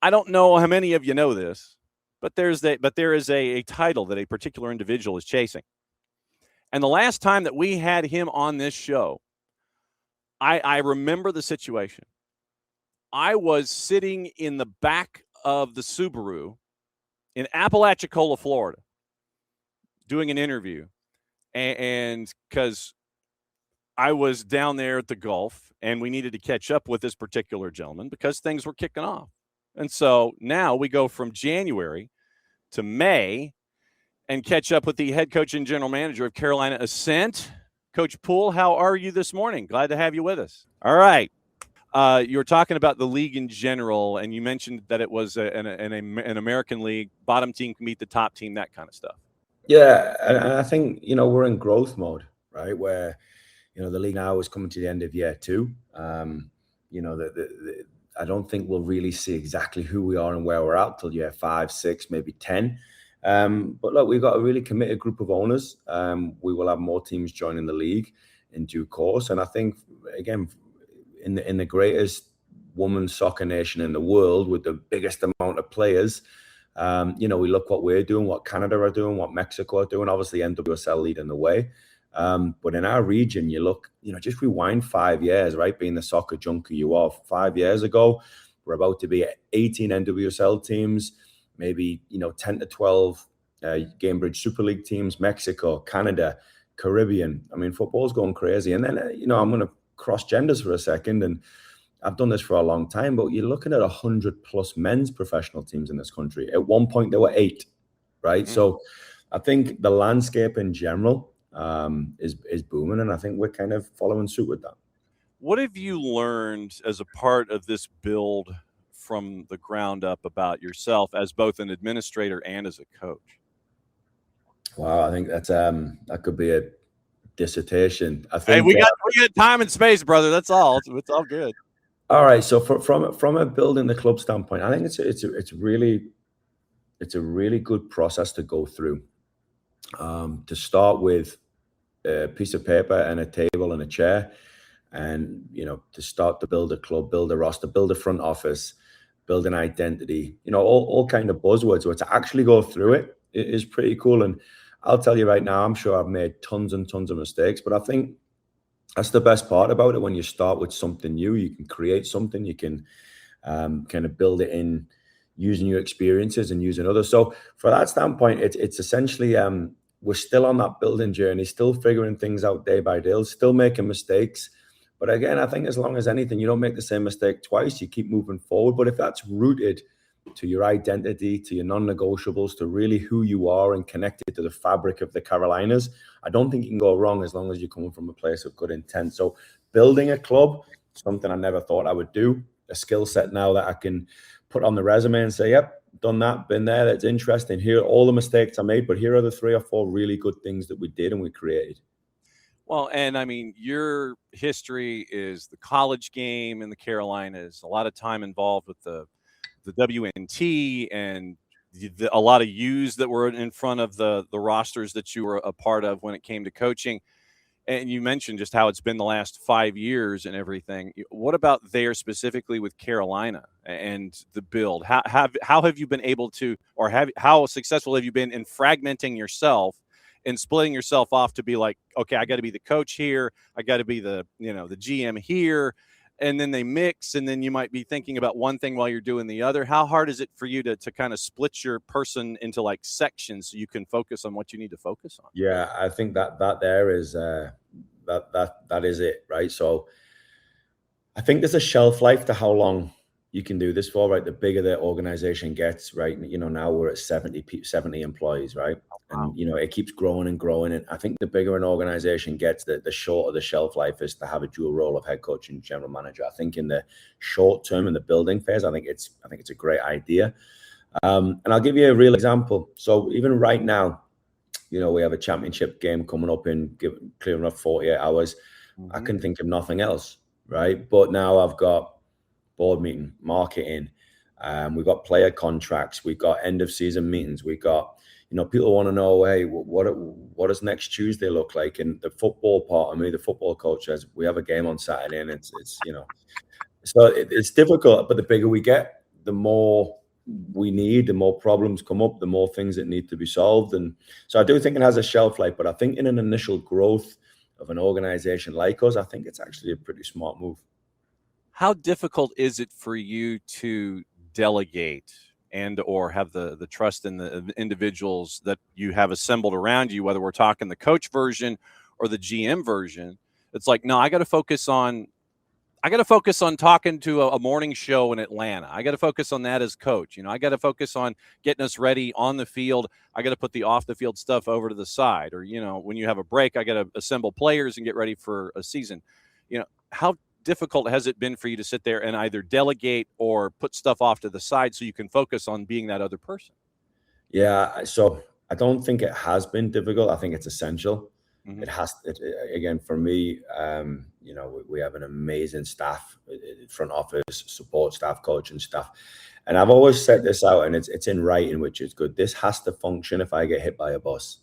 I don't know how many of you know this, but there is a title that a particular individual is chasing. And the last time that we had him on this show, I remember the situation. I was sitting in the back of the Subaru in Apalachicola, Florida, doing an interview. And because I was down there at the Gulf and we needed to catch up with this particular gentleman because things were kicking off. And so now we go from January to May and catch up with the head coach and general manager of Carolina Ascent. Coach Poole, how are you this morning? Glad to have you with us. All right. You were talking about the league in general, and you mentioned that it was an American league. Bottom team can beat the top team, that kind of stuff. Yeah, and I think, we're in growth mode, right? Where, the league now is coming to the end of year 2. I don't think we'll really see exactly who we are and where we're at till year 5, 6, maybe 10. But look, we've got a really committed group of owners. We will have more teams joining the league in due course. And I think, again, in the greatest women's soccer nation in the world with the biggest amount of players, we look what we're doing, what Canada are doing, what Mexico are doing, obviously NWSL leading the way. But in our region, you look, just rewind 5 years, right? Being the soccer junkie you are. 5 years ago, we're about to be at 18 NWSL teams, maybe, 10 to 12 Gamebridge Super League teams, Mexico, Canada, Caribbean. I mean, football's going crazy. And then, I'm going to cross genders for a second. And I've done this for a long time, but you're looking at 100 plus men's professional teams in this country. At one point, there were 8, right? Mm-hmm. So I think the landscape in general is booming, and I think we're kind of following suit with that. What have you learned as a part of this build from the ground up about yourself as both an administrator and as a coach? Wow, I think that's that could be a dissertation. I think hey, we got time and space, brother. That's all. It's all good. All right. So from a building the club standpoint, I think it's a really good process to go through. To start with a piece of paper and a table and a chair, and to start to build a club, build a roster, build a front office, build an identity, all kind of buzzwords. So to actually go through it is pretty cool. And I'll tell you right now, I'm sure I've made tons and tons of mistakes, but I think that's the best part about it. When you start with something new, you can create something, you can kind of build it in using your experiences and using others. So for that standpoint, it's essentially we're still on that building journey, still figuring things out day by day, still making mistakes. But again, I think as long as anything, you don't make the same mistake twice, you keep moving forward. But if that's rooted to your identity, to your non-negotiables, to really who you are and connected to the fabric of the Carolinas, I don't think you can go wrong as long as you're coming from a place of good intent. So building a club, something I never thought I would do, a skill set now that I can put on the resume and say, yep, done that, been there, that's interesting. Here are all the mistakes I made, but here are the 3 or 4 really good things that we did and we created. Well, and I mean, your history is the college game in the Carolinas, a lot of time involved with the WNT and a lot of U's that were in front of the rosters that you were a part of when it came to coaching. And you mentioned just how it's been the last 5 years and everything. What about there specifically with Carolina and the build? How have you been able to, or how successful have you been in fragmenting yourself and splitting yourself off to be like, okay, I got to be the coach here, I got to be the the GM here, and then they mix, and then you might be thinking about one thing while you're doing the other. How hard is it for you to kind of split your person into like sections so you can focus on what you need to focus on? Yeah, I think that there is that is it, right? So I think there's a shelf life to how long you can do this for, right? The bigger the organization gets, right? Now we're at 70 employees, right? And, it keeps growing and growing. And I think the bigger an organization gets, the shorter the shelf life is to have a dual role of head coach and general manager. I think in the short term, in the building phase, I think it's a great idea. And I'll give you a real example. So even right now, we have a championship game coming up in clear enough 48 hours. Mm-hmm. I can think of nothing else, right? But now I've got board meeting, marketing, we've got player contracts, we've got end of season meetings, we've got, people want to know, hey, what does next Tuesday look like? And the football part of me, the football coach says, we have a game on Saturday, and it's so it's difficult, but the bigger we get, the more we need, the more problems come up, the more things that need to be solved. And so I do think it has a shelf life, but I think in an initial growth of an organization like us, I think it's actually a pretty smart move. How difficult is it for you to delegate and or have the trust in the individuals that you have assembled around you, whether we're talking the coach version or the GM version? It's like, no, I got to focus on talking to a morning show in Atlanta. I got to focus on that as coach. I got to focus on getting us ready on the field. I got to put the off the field stuff over to the side. Or, when you have a break, I got to assemble players and get ready for a season. How difficult has it been for you to sit there and either delegate or put stuff off to the side so you can focus on being that other person? Yeah. So I don't think it has been difficult. I think it's essential. Mm-hmm. Again, for me, we have an amazing staff, front office, support staff, coaching staff. And I've always set this out, and it's in writing, which is good. This has to function if I get hit by a bus,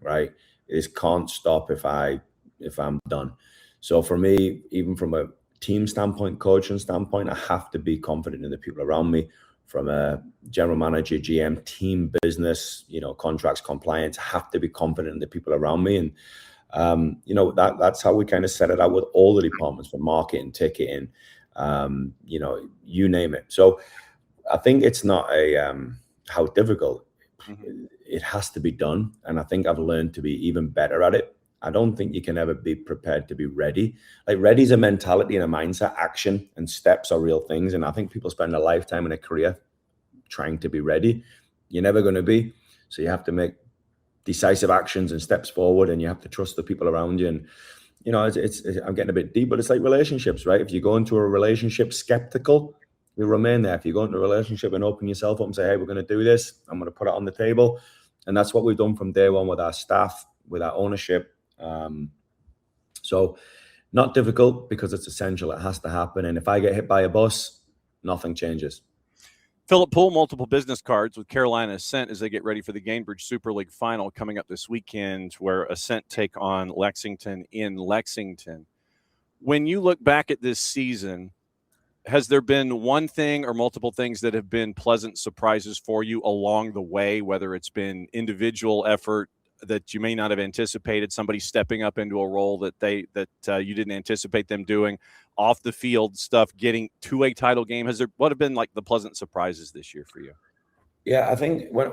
right? This can't stop if I'm done. So for me, even from a team standpoint, coaching standpoint, I have to be confident in the people around me. From a general manager, GM, team, business, contracts, compliance, I have to be confident in the people around me. And, that's how we kind of set it out with all the departments, from marketing, ticketing, you name it. So I think it's not how difficult. Mm-hmm. It has to be done. And I think I've learned to be even better at it. I don't think you can ever be prepared to be ready. Like, ready is a mentality and a mindset. Action and steps are real things. And I think people spend a lifetime in a career trying to be ready. You're never going to be. So you have to make decisive actions and steps forward, and you have to trust the people around you. And, I'm getting a bit deep, but it's like relationships, right? If you go into a relationship skeptical, you'll remain there. If you go into a relationship and open yourself up and say, hey, we're going to do this, I'm going to put it on the table. And that's what we've done from day one with our staff, with our ownership. So not difficult, because it's essential. It has to happen. And if I get hit by a bus, nothing changes. Philip Poole, multiple business cards with Carolina Ascent as they get ready for the Gainbridge Super League final coming up this weekend, where Ascent take on Lexington in Lexington. When you look back at this season, has there been one thing or multiple things that have been pleasant surprises for you along the way, whether it's been individual effort that you may not have anticipated, somebody stepping up into a role that you didn't anticipate them doing, off the field stuff, getting to a title game? What have been like the pleasant surprises this year for you? Yeah, I think when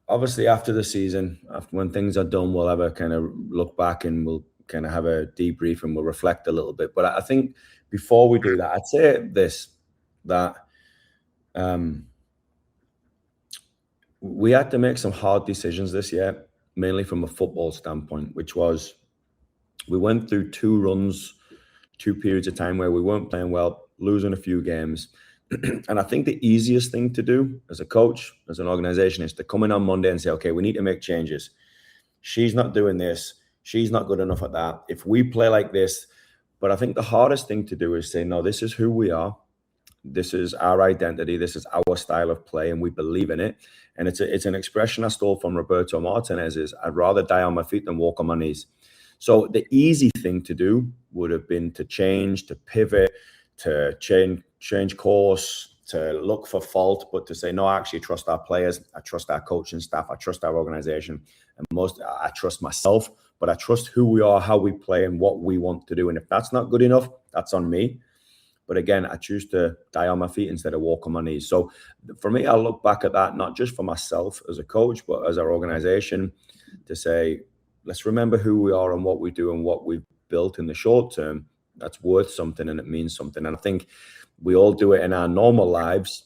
obviously after the season, when things are done, we'll have a kind of look back and we'll kind of have a debrief and we'll reflect a little bit. But I think before we do that, I'd say this, that we had to make some hard decisions this year, mainly from a football standpoint, which was, we went through two periods of time where we weren't playing well, losing a few games. And I think the easiest thing to do as a coach, as an organization, is to come in on Monday and say, okay, we need to make changes. She's not doing this. She's not good enough at that. If we play like this. But I think the hardest thing to do is say, no, this is who we are. This is our identity. This is our style of play, and we believe in it. And it's an expression I stole from Roberto Martinez, is I'd rather die on my feet than walk on my knees. So the easy thing to do would have been to change, to pivot, to change course, to look for fault, but to say, no, I actually trust our players. I trust our coaching staff. I trust our organization. And I trust myself, but I trust who we are, how we play, and what we want to do. And if that's not good enough, that's on me. But again, I choose to die on my feet instead of walk on my knees. So for me, I look back at that, not just for myself as a coach, but as our organization, to say, let's remember who we are and what we do and what we've built in the short term. That's worth something and it means something. And I think we all do it in our normal lives.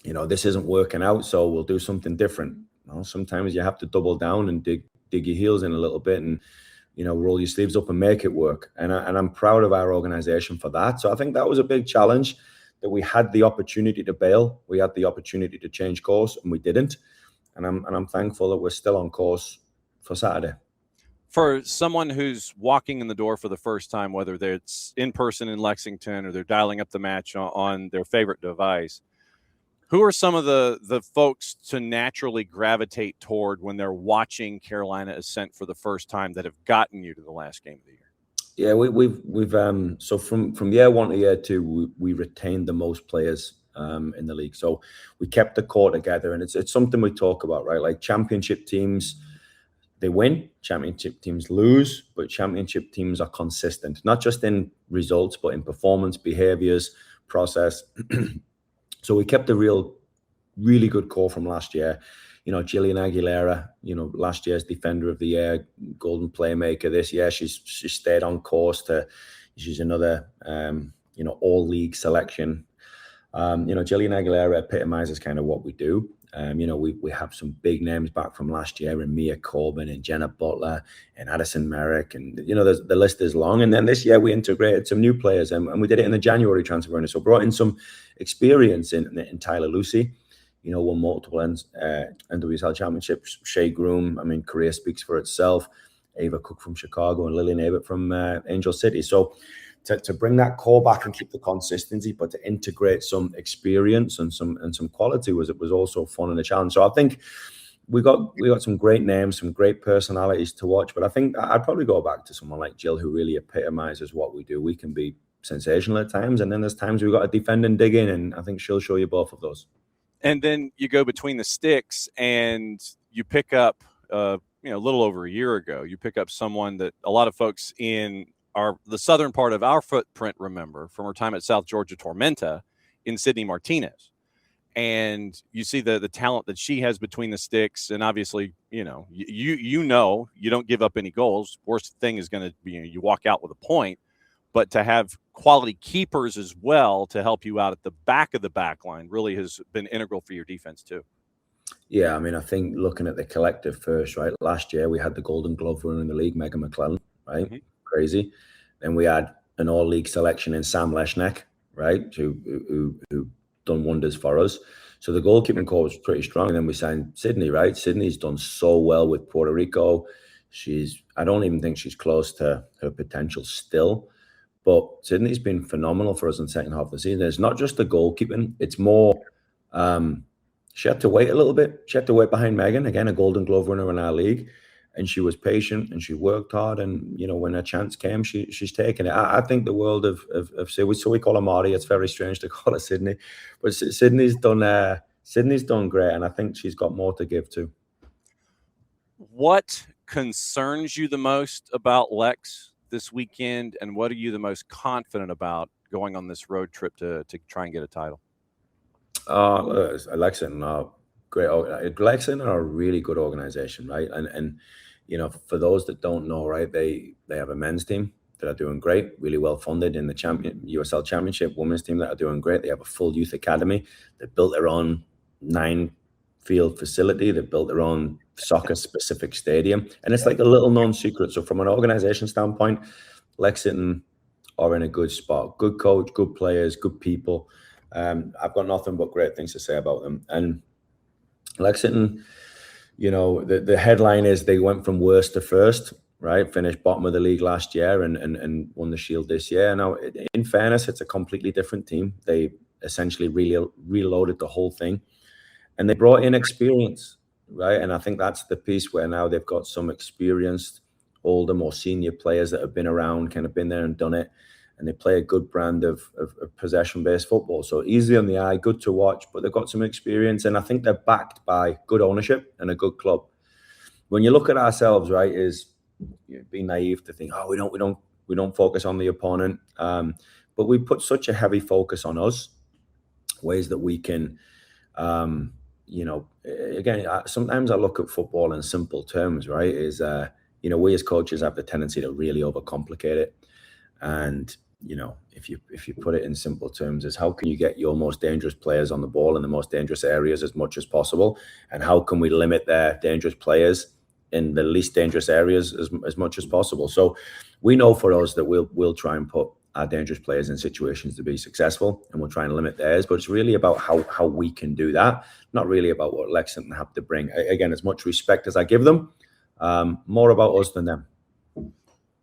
This isn't working out, so we'll do something different. Sometimes you have to double down and dig your heels in a little bit and, roll your sleeves up and make it work. And I'm proud of our organization for that. So I think that was a big challenge, that we had the opportunity to bail. We had the opportunity to change course, and we didn't. And I'm thankful that we're still on course for Saturday. For someone who's walking in the door for the first time, whether it's in person in Lexington or they're dialing up the match on their favorite device, who are some of the folks to naturally gravitate toward when they're watching Carolina Ascent for the first time that have gotten you to the last game of the year? Yeah, we've so from year one to year two, we retained the most players in the league. So we kept the core together, and it's something we talk about, right? Like championship teams, they win, championship teams lose, but championship teams are consistent, not just in results, but in performance, behaviors, process. So we kept a really good core from last year. Jillian Aguilera, last year's Defender of the Year, Golden Playmaker this year. She stayed on course she's another, all-league selection. Jillian Aguilera epitomizes kind of what we do. We have some big names back from last year, and Mia Corbin and Jenna Butler and Addison Merrick, and the list is long. And then this year we integrated some new players, and we did it in the January transfer window. So brought in some experience in Tyler Lucy, won multiple NWSL championships. Shea Groom, career speaks for itself. Ava Cook from Chicago and Lillian Abbott from Angel City. So to bring that core back and keep the consistency, but to integrate some experience and some quality was also fun and a challenge. So I think we got some great names, some great personalities to watch. But I think I'd probably go back to someone like Jill, who really epitomizes what we do. We can be sensational at times, and then there's times we've got to defend and dig in, and I think she'll show you both of those. And then you go between the sticks and you pick up, a little over a year ago, you pick up someone that a lot of folks in the southern part of our footprint remember from her time at South Georgia Tormenta in Sydney Martinez. And you see the talent that she has between the sticks. And obviously, you don't give up any goals. Worst thing is going to be you walk out with a point. But to have quality keepers as well to help you out at the back of the back line really has been integral for your defense too. Yeah, I think looking at the collective first, right? Last year we had the Golden Glove winner in the league, Megan McClellan, right? Mm-hmm. Crazy. Then we had an all-league selection in Sam Leshnek, right? Who done wonders for us. So the goalkeeping core was pretty strong. And then we signed Sydney, right? Sydney's done so well with Puerto Rico. I don't even think she's close to her potential still. But Sydney's been phenomenal for us in the second half of the season. It's not just the goalkeeping. It's more, she had to wait a little bit. She had to wait behind Megan, again, a Golden Glove winner in our league. And she was patient and she worked hard. And, when her chance came, she's taken it. I think the world of Sydney, so we call her Marty. It's very strange to call her Sydney. But Sydney's done great. And I think she's got more to give too. What concerns you the most about Lex this weekend, and what are you the most confident about going on this road trip to try and get a title? Lexington are great. Lexington are a really good organization, right? And for those that don't know, right, they have a men's team that are doing great, really well funded in the USL Championship, women's team that are doing great. They have a full youth academy. They built their own 9-field facility. They built their own soccer-specific stadium. And it's like a little known secret. So from an organization standpoint, Lexington are in a good spot. Good coach, good players, good people. I've got nothing but great things to say about them. And Lexington, the headline is they went from worst to first, right? Finished bottom of the league last year and won the Shield this year. Now, in fairness, it's a completely different team. They essentially reloaded the whole thing. And they brought in experience, right? And I think that's the piece where now they've got some experienced, older, more senior players that have been around, kind of been there and done it. And they play a good brand of possession-based football. So easy on the eye, good to watch, but they've got some experience. And I think they're backed by good ownership and a good club. When you look at ourselves, right, is being naive to think, we don't focus on the opponent. But we put such a heavy focus on us, ways that we can, again, sometimes I look at football in simple terms, right? We as coaches have the tendency to really overcomplicate it. And, if you put it in simple terms, is how can you get your most dangerous players on the ball in the most dangerous areas as much as possible? And how can we limit their dangerous players in the least dangerous areas as much as possible? So we know for us that we'll try and put our dangerous players in situations to be successful, and we'll try and limit theirs. But it's really about how we can do that, not really about what Lexington have to bring. Again, as much respect as I give them, more about us than them.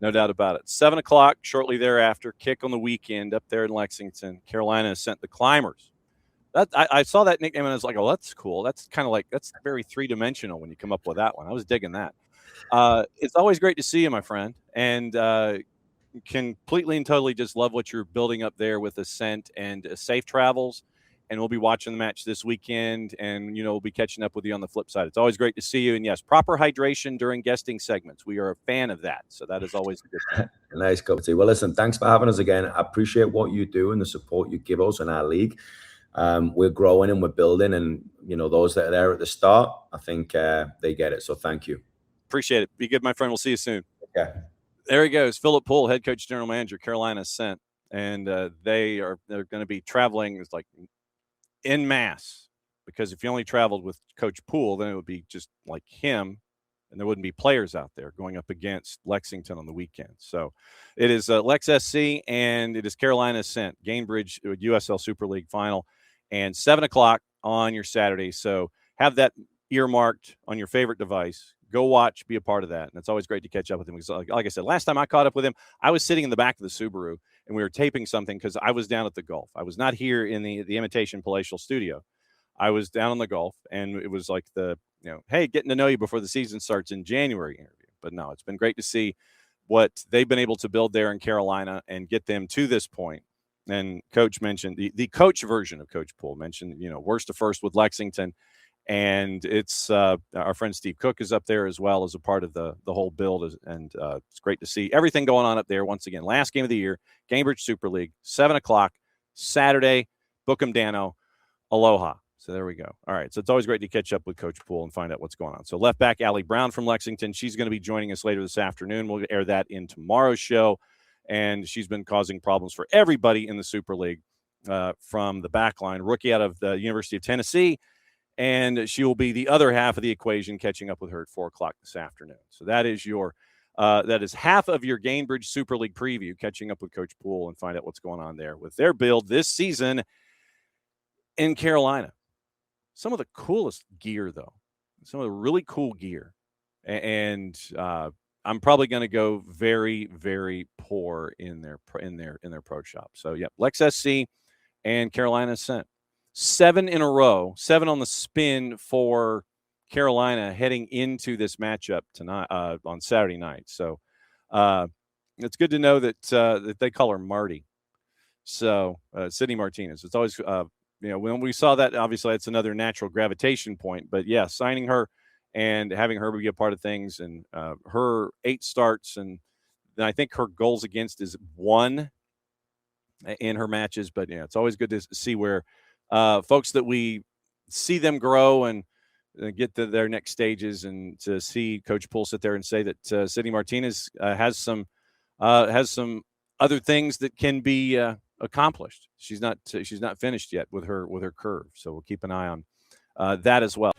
No doubt about it. 7 o'clock, shortly thereafter, kick on the weekend up there in Lexington. Carolina Ascent the Climbers. I saw that nickname and I was like, oh, that's cool. That's kind of that's very three-dimensional when you come up with that one. I was digging that. It's always great to see you, my friend. And completely and totally just love what you're building up there with Ascent, and safe travels. and we'll be watching the match this weekend, and we'll be catching up with you on the flip side. It's always great to see you, and yes, proper hydration during guesting segments. We are a fan of that, so that is always a good thing. Nice cup of tea. Well, listen, thanks for having us again. I appreciate what you do and the support you give us in our league. We're growing and we're building, and those that are there at the start, I think they get it. So thank you. Appreciate it. Be good, my friend. We'll see you soon. Yeah. There he goes, Philip Poole, head coach, general manager, Carolina Ascent, and they're going to be traveling en masse, because if you only traveled with Coach Poole, then it would be just like him, and there wouldn't be players out there going up against Lexington on the weekend. So it is Lex SC, and it is Carolina Ascent, Gainbridge USL Super League final, and 7 o'clock on your Saturday. So have that earmarked on your favorite device. Go watch, be a part of that. And it's always great to catch up with him. Because like I said, last time I caught up with him, I was sitting in the back of the Subaru, and we were taping something because I was down at the Gulf. I was not here in the Imitation Palatial studio. I was down on the Gulf, and it was like hey, getting to know you before the season starts in January interview. But no, it's been great to see what they've been able to build there in Carolina and get them to this point. And Coach mentioned, the coach version of Coach Poole mentioned, worst to first with Lexington. And it's our friend Steve Cook is up there as well as a part of the whole build. And it's great to see everything going on up there. Once again, last game of the year, Gainbridge Super League, 7 o'clock, Saturday, Bookham Dano, Aloha. So there we go. All right. So it's always great to catch up with Coach Poole and find out what's going on. So left back, Allie Brown from Lexington. She's going to be joining us later this afternoon. We'll air that in tomorrow's show. And she's been causing problems for everybody in the Super League from the back line. Rookie out of the University of Tennessee. And she will be the other half of the equation, catching up with her at 4 o'clock this afternoon. So that is that is half of your Gainbridge Super League preview, catching up with Coach Poole and find out what's going on there with their build this season in Carolina. Some of the coolest gear, though. Some of the really cool gear. And I'm probably going to go very, very poor in their pro shop. So, yeah, Lex SC and Carolina Ascent. 7 in a row, 7 on the spin for Carolina heading into this matchup tonight on Saturday night. So it's good to know that they call her Marty. So Sydney Martinez. It's always when we saw that, obviously it's another natural gravitation point. But yeah, signing her and having her be a part of things, and her 8 starts, and I think her goals against is 1 in her matches. But yeah, it's always good to see where folks that we see them grow and get to their next stages, and to see Coach Poole sit there and say that Sydney Martinez has some other things that can be accomplished. She's not finished yet with her curve, so we'll keep an eye on that as well.